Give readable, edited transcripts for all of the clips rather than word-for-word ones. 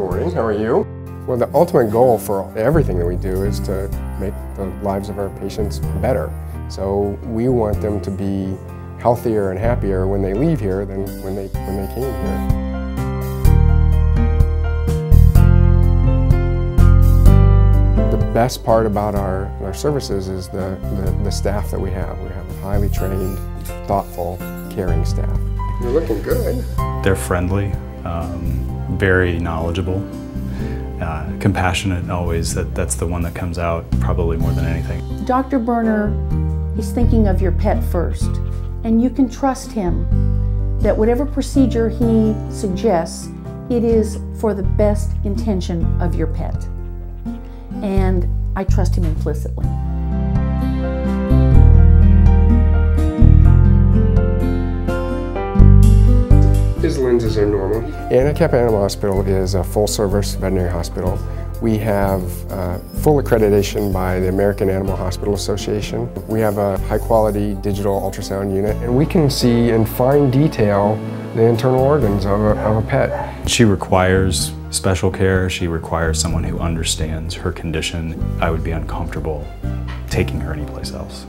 morning. How are you? Well, the ultimate goal for everything that we do is to make the lives of our patients better. So we want them to be healthier and happier when they leave here than when they came here. The best part about our services is the staff that we have. We have a highly trained, thoughtful, caring staff. You're looking good. They're friendly, very knowledgeable, compassionate always. That's the one that comes out probably more than anything. Dr. Berner is thinking of your pet first, and you can trust him that whatever procedure he suggests, it is for the best intention of your pet. And I trust him implicitly. His lenses are normal. Anacapa Animal Hospital is a full-service veterinary hospital. We have full accreditation by the American Animal Hospital Association. We have a high-quality digital ultrasound unit, and we can see in fine detail the internal organs of a pet. She requires special care. She requires someone who understands her condition. I would be uncomfortable taking her anyplace else.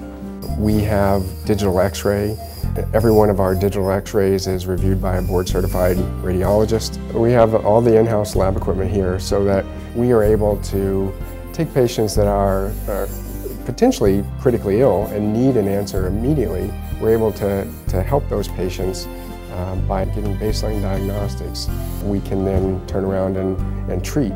We have digital x-ray. Every one of our digital x-rays is reviewed by a board-certified radiologist. We have all the in-house lab equipment here so that we are able to take patients that are potentially critically ill and need an answer immediately. We're able to help those patients by giving baseline diagnostics. We can then turn around and treat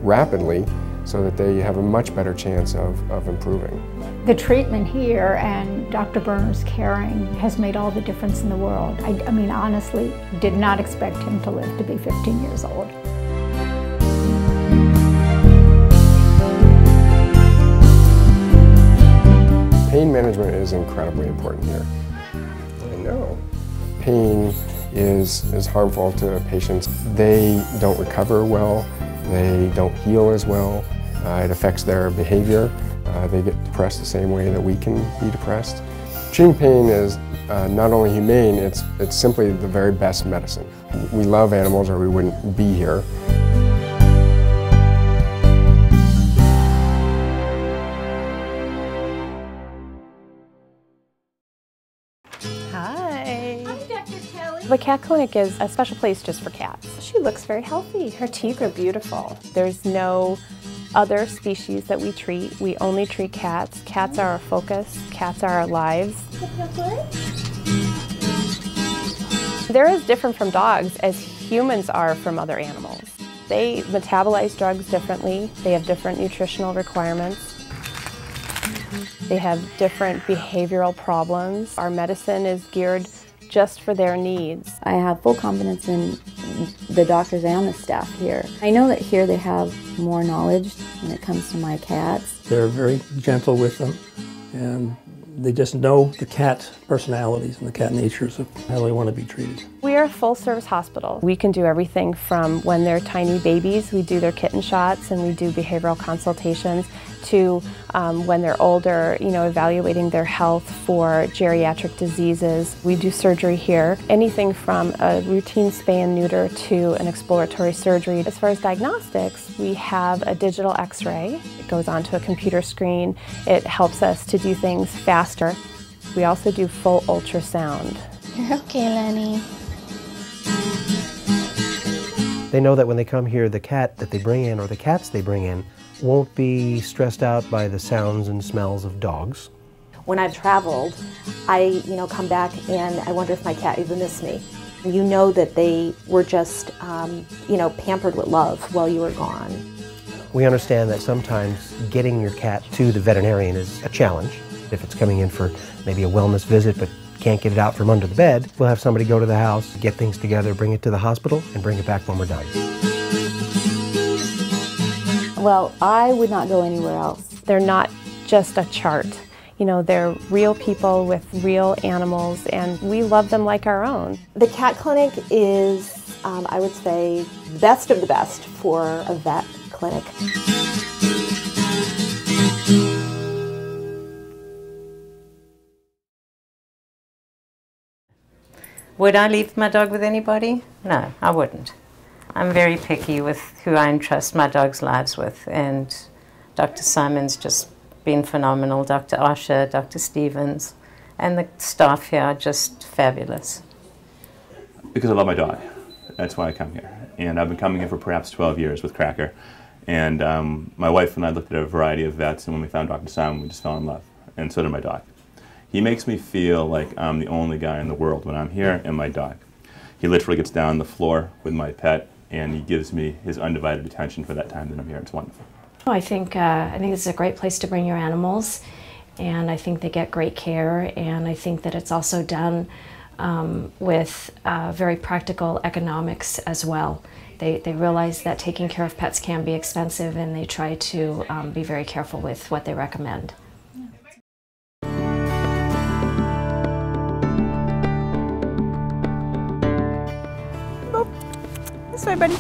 rapidly so that they have a much better chance of improving. The treatment here and Dr. Berner's caring has made all the difference in the world. I mean, honestly, did not expect him to live to be 15 years old. Pain management is incredibly important here. I know. Pain is harmful to patients. They don't recover well, they don't heal as well. It affects their behavior. They get depressed the same way that we can be depressed. Treating pain is not only humane, it's simply the very best medicine. We love animals or we wouldn't be here. Hi. Hi, Dr. Kelly. The cat clinic is a special place just for cats. She looks very healthy. Her teeth are beautiful. There's no other species that we treat. We only treat cats. Cats are our focus. Cats are our lives. They're as different from dogs as humans are from other animals. They metabolize drugs differently. They have different nutritional requirements. They have different behavioral problems. Our medicine is geared just for their needs. I have full confidence in the doctors and the staff here. I know that here they have more knowledge when it comes to my cats. They're very gentle with them, and they just know the cat personalities and the cat natures of how they want to be treated. We are a full-service hospital. We can do everything from when they're tiny babies, we do their kitten shots and we do behavioral consultations, to when they're older, evaluating their health for geriatric diseases. We do surgery here, anything from a routine spay and neuter to an exploratory surgery. As far as diagnostics, we have a digital x-ray. It goes onto a computer screen. It helps us to do things faster. We also do full ultrasound. You're okay, Lenny. They know that when they come here, the cat that they bring in or the cats they bring in won't be stressed out by the sounds and smells of dogs. When I've traveled, I come back and I wonder if my cat even missed me. You know that they were just pampered with love while you were gone. We understand that sometimes getting your cat to the veterinarian is a challenge. If it's coming in for maybe a wellness visit but can't get it out from under the bed, we'll have somebody go to the house, get things together, bring it to the hospital, and bring it back when we're done. Well, I would not go anywhere else. They're not just a chart. They're real people with real animals, and we love them like our own. The cat clinic is, I would say, the best of the best for a vet clinic. Would I leave my dog with anybody? No, I wouldn't. I'm very picky with who I entrust my dogs' lives with, and Dr. Simon's just been phenomenal. Dr. Asher, Dr. Stevens, and the staff here are just fabulous. Because I love my dog. That's why I come here. And I've been coming here for perhaps 12 years with Cracker. And my wife and I looked at a variety of vets, and when we found Dr. Simon, we just fell in love. And so did my dog. He makes me feel like I'm the only guy in the world when I'm here, and my dog. He literally gets down on the floor with my pet, and he gives me his undivided attention for that time that I'm here. It's wonderful. I think this is a great place to bring your animals, and I think they get great care, and I think that it's also done with very practical economics as well. They realize that taking care of pets can be expensive, and they try to be very careful with what they recommend. This way, buddy.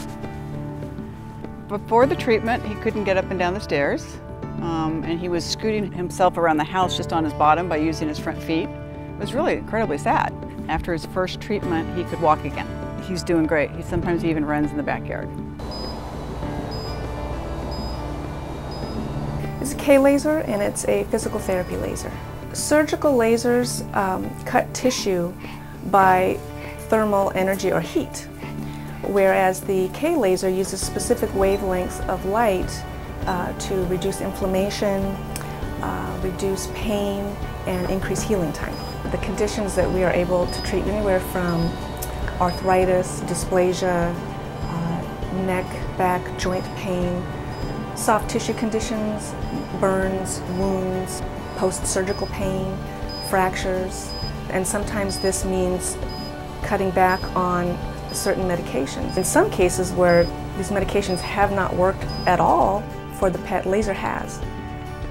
Before the treatment, he couldn't get up and down the stairs, and he was scooting himself around the house just on his bottom by using his front feet. It was really incredibly sad. After his first treatment, he could walk again. He's doing great. He sometimes even runs in the backyard. It's a K-laser, and it's a physical therapy laser. Surgical lasers cut tissue by thermal energy or heat, whereas the K-laser uses specific wavelengths of light to reduce inflammation, reduce pain, and increase healing time. The conditions that we are able to treat anywhere from arthritis, dysplasia, neck, back, joint pain, soft tissue conditions, burns, wounds, post-surgical pain, fractures, and sometimes this means cutting back on certain medications. In some cases where these medications have not worked at all for the pet, laser has,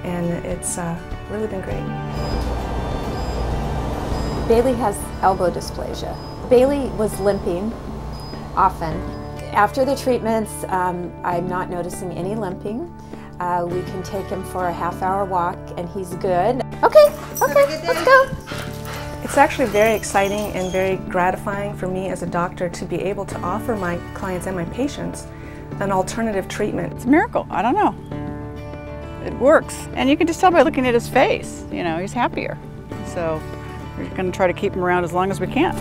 and it's really been great. Bailey has elbow dysplasia. Bailey was limping often. After the treatments, I'm not noticing any limping. We can take him for a half-hour walk, and he's good. Okay, let's go. It's actually very exciting and very gratifying for me as a doctor to be able to offer my clients and my patients an alternative treatment. It's a miracle. I don't know. It works. And you can just tell by looking at his face, you know, he's happier. So we're going to try to keep him around as long as we can.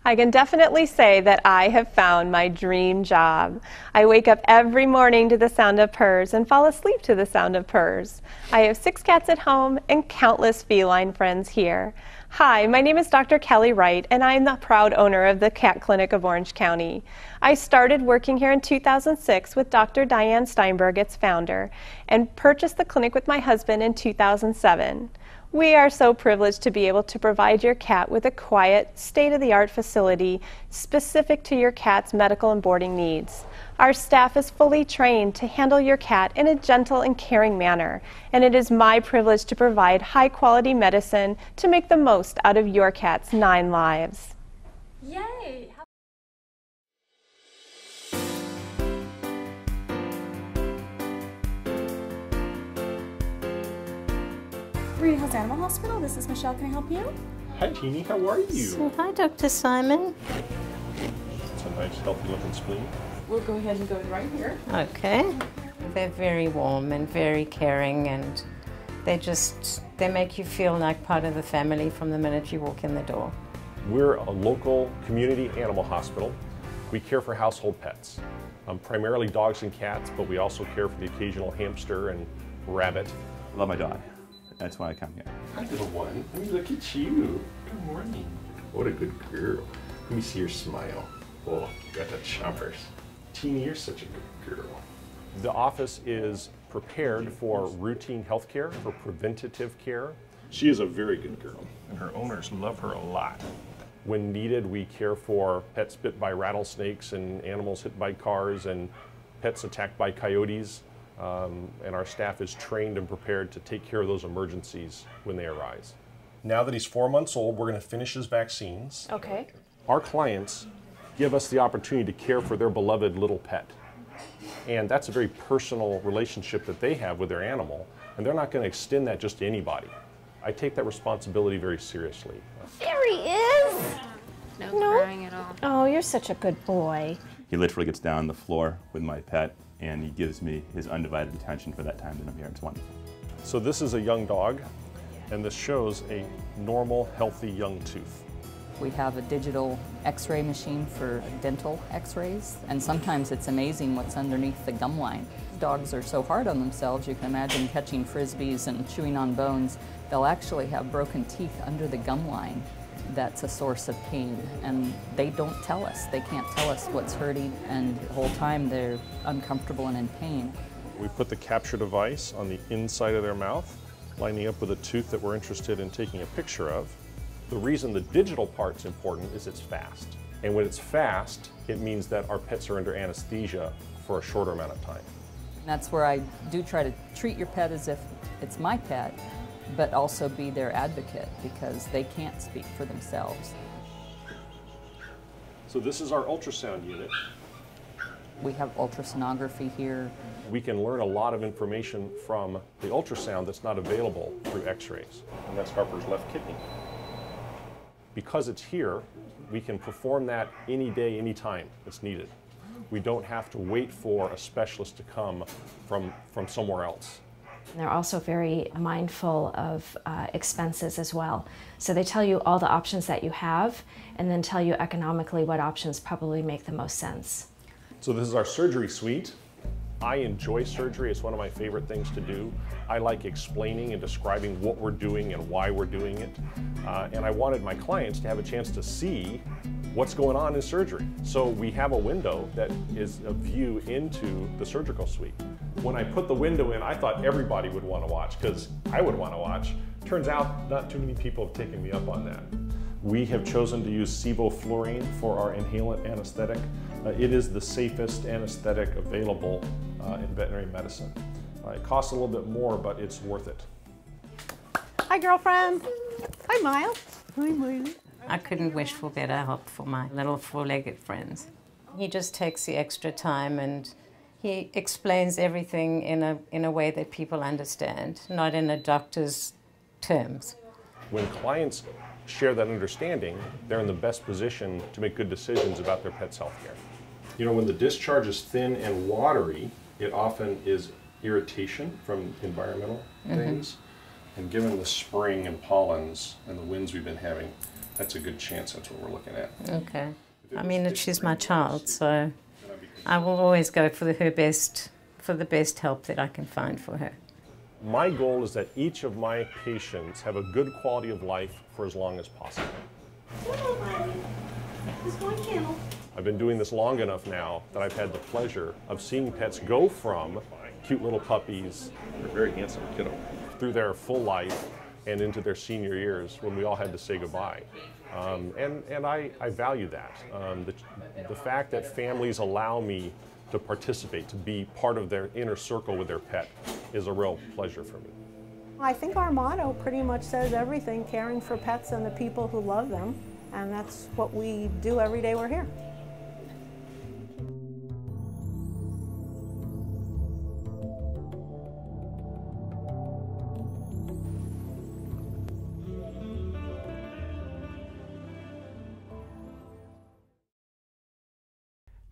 I can definitely say that I have found my dream job. I wake up every morning to the sound of purrs and fall asleep to the sound of purrs. I have 6 cats at home and countless feline friends here. Hi, my name is Dr. Kelly Wright, and I am the proud owner of the Cat Clinic of Orange County. I started working here in 2006 with Dr. Diane Steinberg, its founder, and purchased the clinic with my husband in 2007. We are so privileged to be able to provide your cat with a quiet, state-of-the-art facility specific to your cat's medical and boarding needs. Our staff is fully trained to handle your cat in a gentle and caring manner, and it is my privilege to provide high-quality medicine to make the most out of your cat's 9 lives. Yay! Greenhouse Animal Hospital, this is Michelle. Can I help you? Hi, Teeny. How are you? So, hi, Dr. Simon. It's a nice, healthy-looking spleen. We'll go ahead and go right here. Okay. They're very warm and very caring, and they make you feel like part of the family from the minute you walk in the door. We're a local community animal hospital. We care for household pets, primarily dogs and cats, but we also care for the occasional hamster and rabbit. I love my dog. That's why I come here. Hi, little one. Let me look at you. Good morning. What a good girl. Let me see your smile. Oh, you got the chompers. Teeny, you're such a good girl. The office is prepared for routine health care, for preventative care. She is a very good girl, and her owners love her a lot. When needed, we care for pets bit by rattlesnakes and animals hit by cars and pets attacked by coyotes. And our staff is trained and prepared to take care of those emergencies when they arise. Now that he's 4 months old, we're going to finish his vaccines. Okay. Our clients give us the opportunity to care for their beloved little pet. And that's a very personal relationship that they have with their animal, and they're not going to extend that just to anybody. I take that responsibility very seriously. There he is! No crying at all. Oh, you're such a good boy. He literally gets down on the floor with my pet, and he gives me his undivided attention for that time that I'm here. It's wonderful. So this is a young dog, and this shows a normal, healthy young tooth. We have a digital x-ray machine for dental x-rays, and sometimes it's amazing what's underneath the gum line. Dogs are so hard on themselves, you can imagine catching frisbees and chewing on bones. They'll actually have broken teeth under the gum line. That's a source of pain, and they don't tell us. They can't tell us what's hurting, and the whole time they're uncomfortable and in pain. We put the capture device on the inside of their mouth, lining up with a tooth that we're interested in taking a picture of. The reason the digital part's important is it's fast. And when it's fast, it means that our pets are under anesthesia for a shorter amount of time. And that's where I do try to treat your pet as if it's my pet, but also be their advocate, because they can't speak for themselves. So this is our ultrasound unit. We have ultrasonography here. We can learn a lot of information from the ultrasound that's not available through x-rays. And that's Harper's left kidney. Because it's here, we can perform that any day, any time it's needed. We don't have to wait for a specialist to come from somewhere else. They're also very mindful of expenses as well. So they tell you all the options that you have, and then tell you economically what options probably make the most sense. So this is our surgery suite. I enjoy surgery. It's one of my favorite things to do. I like explaining and describing what we're doing and why we're doing it. And I wanted my clients to have a chance to see what's going on in surgery. So we have a window that is a view into the surgical suite. When I put the window in, I thought everybody would want to watch, because I would want to watch. Turns out not too many people have taken me up on that. We have chosen to use sevoflurane for our inhalant anesthetic. It is the safest anesthetic available in veterinary medicine. It costs a little bit more, but it's worth it. Hi, girlfriend. Hi, Miles. Hi, Miles. I couldn't wish for better help for my little four-legged friends. He just takes the extra time, and he explains everything in a way that people understand, not in a doctor's terms. When clients share that understanding, they're in the best position to make good decisions about their pet's health care. You know, when the discharge is thin and watery, it often is irritation from environmental things. And given the spring and pollens and the winds we've been having, that's a good chance that's what we're looking at. Okay. I mean, she's my child, so I will always go for the best help that I can find for her. My goal is that each of my patients have a good quality of life for as long as possible. I've been doing this long enough now that I've had the pleasure of seeing pets go from cute little puppies, they're very handsome kiddo, through their full life and into their senior years when we all had to say goodbye. And I value that. The fact that families allow me to participate, to be part of their inner circle with their pet, is a real pleasure for me. I think our motto pretty much says everything, caring for pets and the people who love them, and that's what we do every day we're here.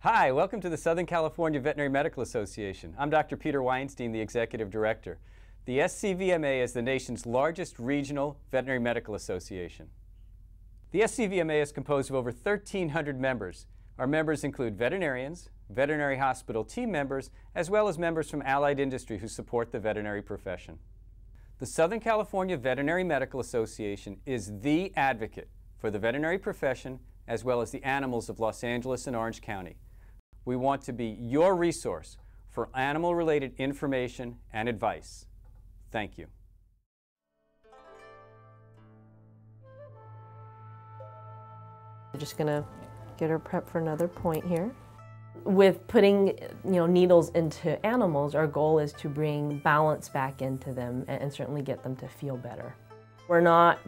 Hi, welcome to the Southern California Veterinary Medical Association. I'm Dr. Peter Weinstein, the Executive Director. The SCVMA is the nation's largest regional veterinary medical association. The SCVMA is composed of over 1,300 members. Our members include veterinarians, veterinary hospital team members, as well as members from allied industry who support the veterinary profession. The Southern California Veterinary Medical Association is the advocate for the veterinary profession as well as the animals of Los Angeles and Orange County. We want to be your resource for animal-related information and advice. Thank you. We're just going to get her prepped for another point here. With putting needles into animals, our goal is to bring balance back into them and certainly get them to feel better. We're not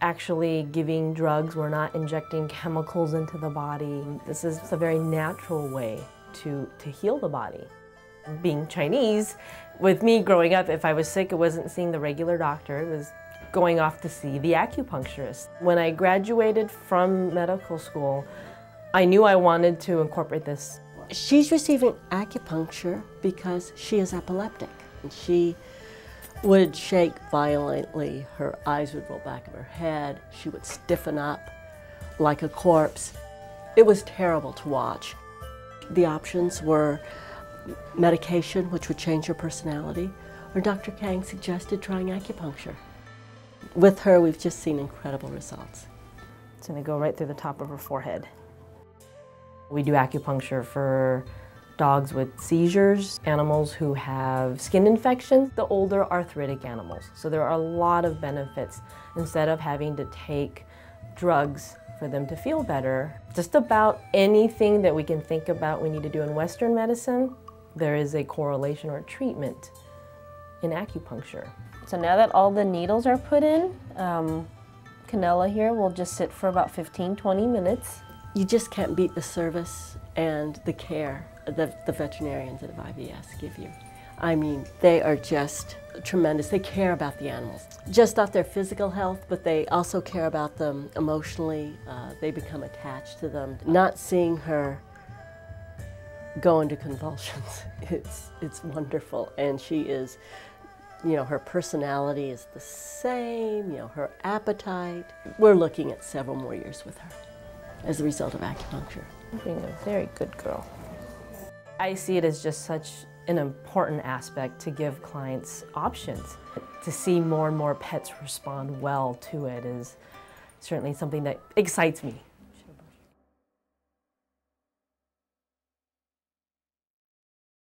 actually giving drugs, we're not injecting chemicals into the body. This is a very natural way to heal the body. Being Chinese, with me growing up, if I was sick, it wasn't seeing the regular doctor, it was going off to see the acupuncturist. When I graduated from medical school, I knew I wanted to incorporate this. She's receiving acupuncture because she is epileptic. And she would shake violently, her eyes would roll back of her head, she would stiffen up like a corpse. It was terrible to watch. The options were medication, which would change her personality, or Dr. Kang suggested trying acupuncture. With her, we've just seen incredible results. It's going to go right through the top of her forehead. We do acupuncture for dogs with seizures, animals who have skin infections, the older arthritic animals. So there are a lot of benefits instead of having to take drugs for them to feel better. Just about anything that we can think about we need to do in Western medicine, there is a correlation or treatment in acupuncture. So now that all the needles are put in, Canella here will just sit for about 15-20 minutes. You just can't beat the service and the care that the veterinarians at IVS give you. I mean, they are just tremendous. They care about the animals. Just not their physical health, but they also care about them emotionally. They become attached to them. Not seeing her go into convulsions, it's wonderful. And she is, you know, her personality is the same, you know, her appetite. We're looking at several more years with her as a result of acupuncture. Being a very good girl. I see it as just such an important aspect to give clients options. To see more and more pets respond well to it is certainly something that excites me.